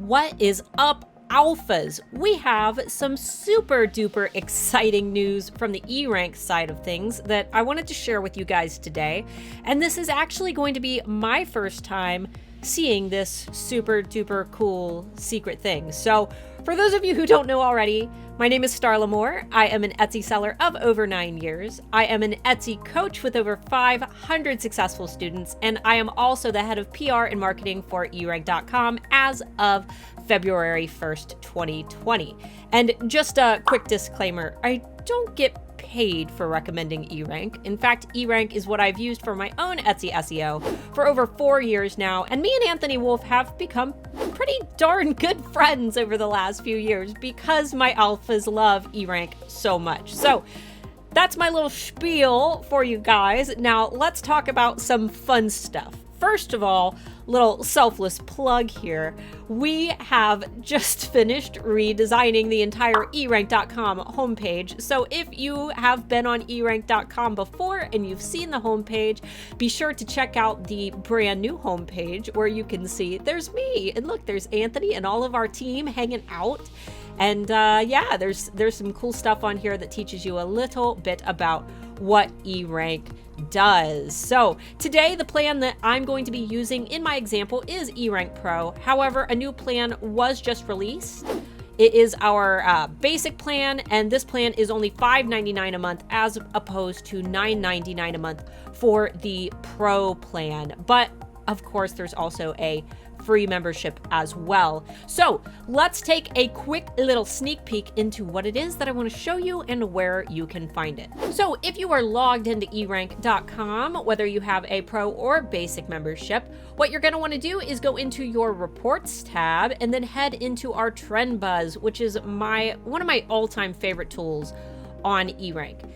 What is up, alphas? We have some super duper exciting news from the eRank side of things that I wanted to share with you guys today. And this is actually going to be my first time seeing this super duper cool secret thing. So for those of you who don't know already, my name is Starla Moore. I am an Etsy seller of over 9 years. I am an Etsy coach with over 500 successful students, and I am also the head of PR and marketing for eRank.com as of February 1st, 2020. And just a quick disclaimer, I don't get paid for recommending eRank. In fact, eRank is what I've used for my own Etsy SEO for over 4 years now, and me and Anthony Wolf have become pretty darn good friends over the last few years because my alphas love eRank so much. So that's my little spiel for you guys. Now let's talk about some fun stuff. First of all, little selfless plug here. We have just finished redesigning the entire eRank.com homepage. So if you have been on eRank.com before and you've seen the homepage, be sure to check out the brand new homepage where you can see there's me and look, there's Anthony and all of our team hanging out. And yeah, there's some cool stuff on here that teaches you a little bit about what eRank does. So today the plan that I'm going to be using in my example is eRank Pro. However, a new plan was just released. It is our basic plan, and this plan is only $5.99 a month as opposed to $9.99 a month for the Pro plan. But of course, there's also a free membership as well. So let's take a quick little sneak peek into what it is that I want to show you and where you can find it. So if you are logged into eRank.com, whether you have a pro or basic membership, what you're going to want to do is go into your reports tab and then head into our Trend Buzz, which is one of my all-time favorite tools on eRank.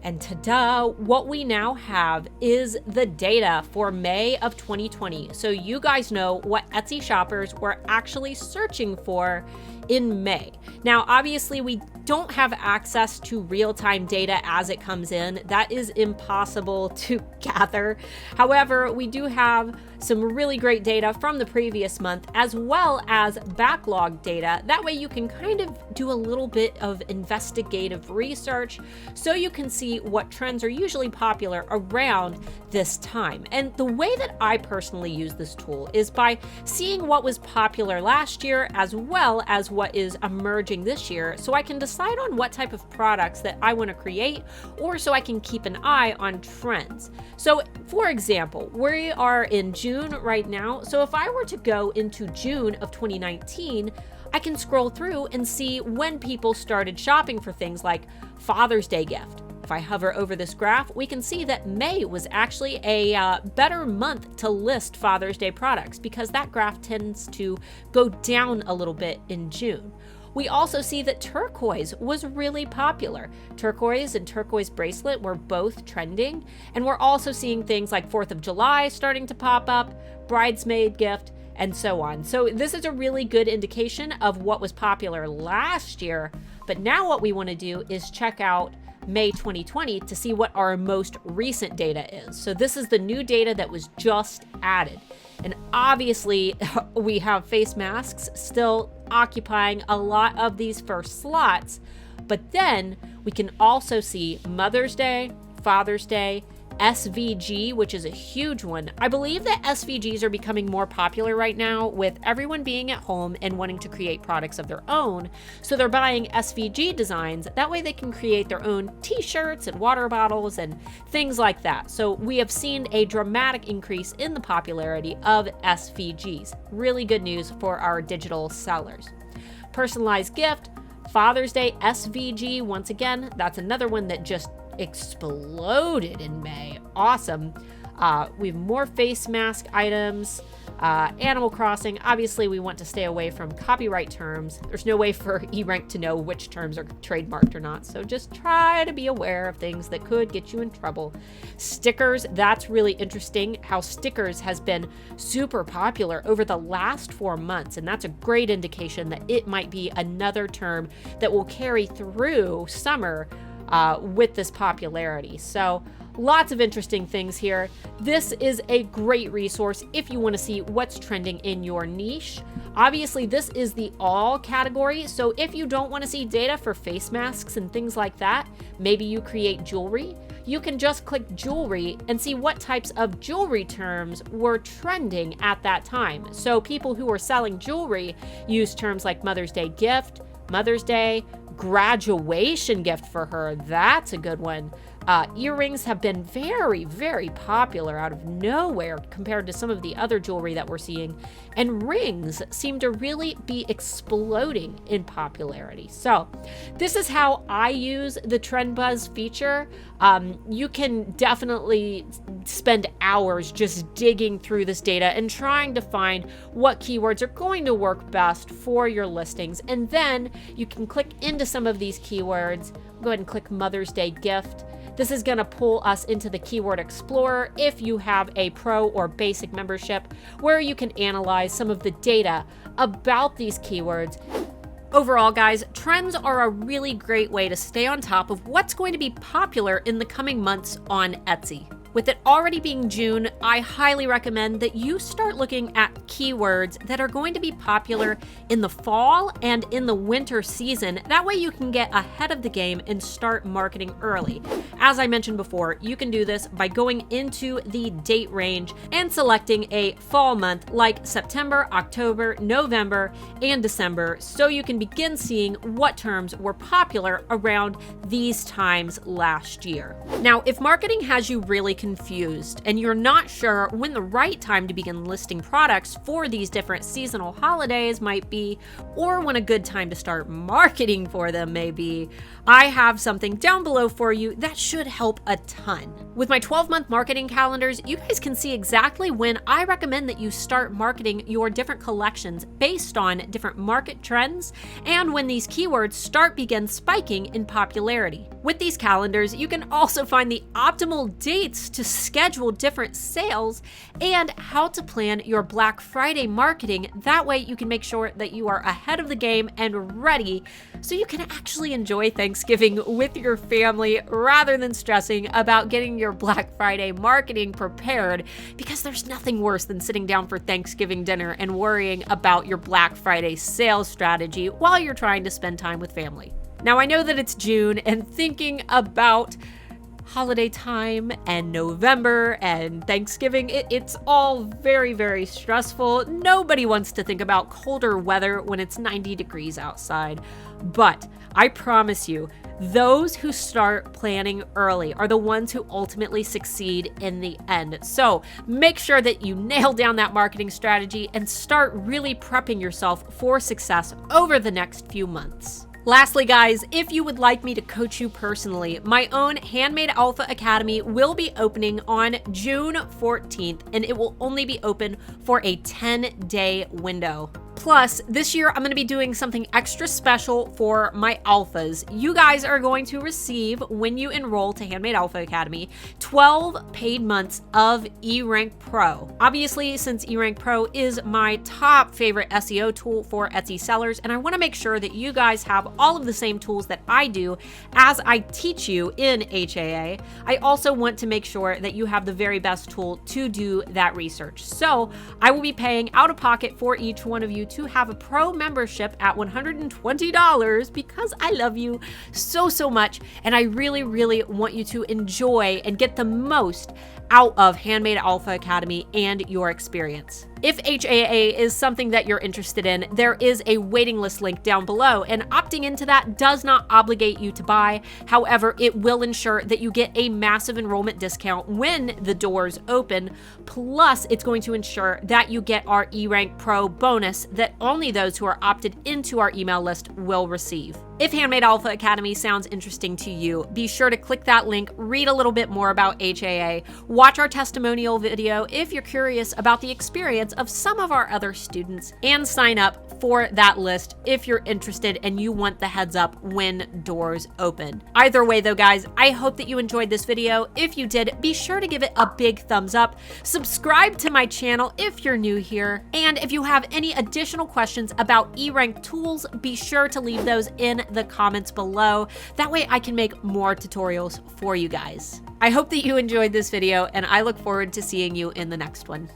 And ta-da, what we now have is the data for May of 2020. So you guys know what Etsy shoppers were actually searching for in May. Now, obviously, we don't have access to real-time data as it comes in. That is impossible to gather. However, we do have some really great data from the previous month, as well as backlog data. That way you can kind of do a little bit of investigative research so you can see what trends are usually popular around this time. And the way that I personally use this tool is by seeing what was popular last year as well as what is emerging this year, so I can decide on what type of products that I want to create, or so I can keep an eye on trends. So for example, we are in June right now. So if I were to go into June of 2019, I can scroll through and see when people started shopping for things like Father's Day gift. If I hover over this graph, we can see that May was actually a better month to list Father's Day products because that graph tends to go down a little bit in June. We also see that turquoise was really popular. Turquoise and turquoise bracelet were both trending, and we're also seeing things like 4th of July starting to pop up, bridesmaid gift, and so on. So this is a really good indication of what was popular last year, but now what we want to do is check out May 2020 to see what our most recent data is. So this is the new data that was just added. And obviously we have face masks still occupying a lot of these first slots, but then we can also see Mother's Day, Father's Day, SVG, which is a huge one. I believe that SVGs are becoming more popular right now with everyone being at home and wanting to create products of their own. So they're buying SVG designs. That way they can create their own t-shirts and water bottles and things like that. So we have seen a dramatic increase in the popularity of SVGs. Really good news for our digital sellers. Personalized gift, Father's Day SVG, once again, that's another one that just exploded in May. Awesome. We have more face mask items, Animal Crossing. Obviously, we want to stay away from copyright terms. There's no way for eRank to know which terms are trademarked or not, so just try to be aware of things that could get you in trouble. Stickers, that's really interesting how stickers has been super popular over the last 4 months, and that's a great indication that it might be another term that will carry through summer with this popularity. So Lots of interesting things here. This is a great resource if you want to see what's trending in your niche. Obviously, this is the all category, so if you don't want to see data for face masks and things like that, maybe you create jewelry, you can just click jewelry and see what types of jewelry terms were trending at that time. So people who are selling jewelry use terms like Mother's Day gift, Mother's Day, graduation gift for her. That's a good one. Earrings have been very, very popular out of nowhere compared to some of the other jewelry that we're seeing. And rings seem to really be exploding in popularity. So this is how I use the Trend Buzz feature. You can definitely spend hours just digging through this data and trying to find what keywords are going to work best for your listings. And then you can click into some of these keywords. Go ahead and click Mother's Day gift. This is going to pull us into the Keyword Explorer if you have a pro or basic membership, where you can analyze some of the data about these keywords. Overall, guys, trends are a really great way to stay on top of what's going to be popular in the coming months on Etsy. With it already being June, I highly recommend that you start looking at keywords that are going to be popular in the fall and in the winter season. That way you can get ahead of the game and start marketing early. As I mentioned before, you can do this by going into the date range and selecting a fall month like September, October, November, and December, so you can begin seeing what terms were popular around these times last year. Now, if marketing has you really confused and you're not sure when the right time to begin listing products for these different seasonal holidays might be, or when a good time to start marketing for them may be, I have something down below for you that should help a ton. With my 12-month marketing calendars, you guys can see exactly when I recommend that you start marketing your different collections based on different market trends and when these keywords begin spiking in popularity. With these calendars, you can also find the optimal dates to schedule different sales and how to plan your Black Friday marketing. That way you can make sure that you are ahead of the game and ready so you can actually enjoy Thanksgiving with your family rather than stressing about getting your Black Friday marketing prepared, because there's nothing worse than sitting down for Thanksgiving dinner and worrying about your Black Friday sales strategy while you're trying to spend time with family. Now, I know that it's June, and thinking about holiday time and November and Thanksgiving, it's all very, very stressful. Nobody wants to think about colder weather when it's 90 degrees outside. But I promise you, those who start planning early are the ones who ultimately succeed in the end. So make sure that you nail down that marketing strategy and start really prepping yourself for success over the next few months. Lastly, guys, if you would like me to coach you personally, my own Handmade Alpha Academy will be opening on June 14th, and it will only be open for a 10-day window. Plus, this year I'm going to be doing something extra special for my alphas. You guys are going to receive, when you enroll to Handmade Alpha Academy, 12 paid months of eRank Pro. Obviously, since eRank Pro is my top favorite SEO tool for Etsy sellers, and I want to make sure that you guys have all of the same tools that I do as I teach you in HAA, I also want to make sure that you have the very best tool to do that research. So I will be paying out of pocket for each one of you to have a pro membership at $120 because I love you so much, and I really want you to enjoy and get the most out of Handmade Alpha Academy and your experience. If HAA is something that you're interested in, there is a waiting list link down below, and opting into that does not obligate you to buy. However, it will ensure that you get a massive enrollment discount when the doors open. Plus, it's going to ensure that you get our eRank Pro bonus that only those who are opted into our email list will receive. If Handmade Alpha Academy sounds interesting to you, be sure to click that link, read a little bit more about HAA, watch our testimonial video if you're curious about the experience of some of our other students, and sign up for that list if you're interested and you want the heads up when doors open. Either way though, guys, I hope that you enjoyed this video. If you did, be sure to give it a big thumbs up, subscribe to my channel if you're new here, and if you have any additional questions about eRank tools, be sure to leave those in the comments below. That way I can make more tutorials for you guys. I hope that you enjoyed this video, and I look forward to seeing you in the next one.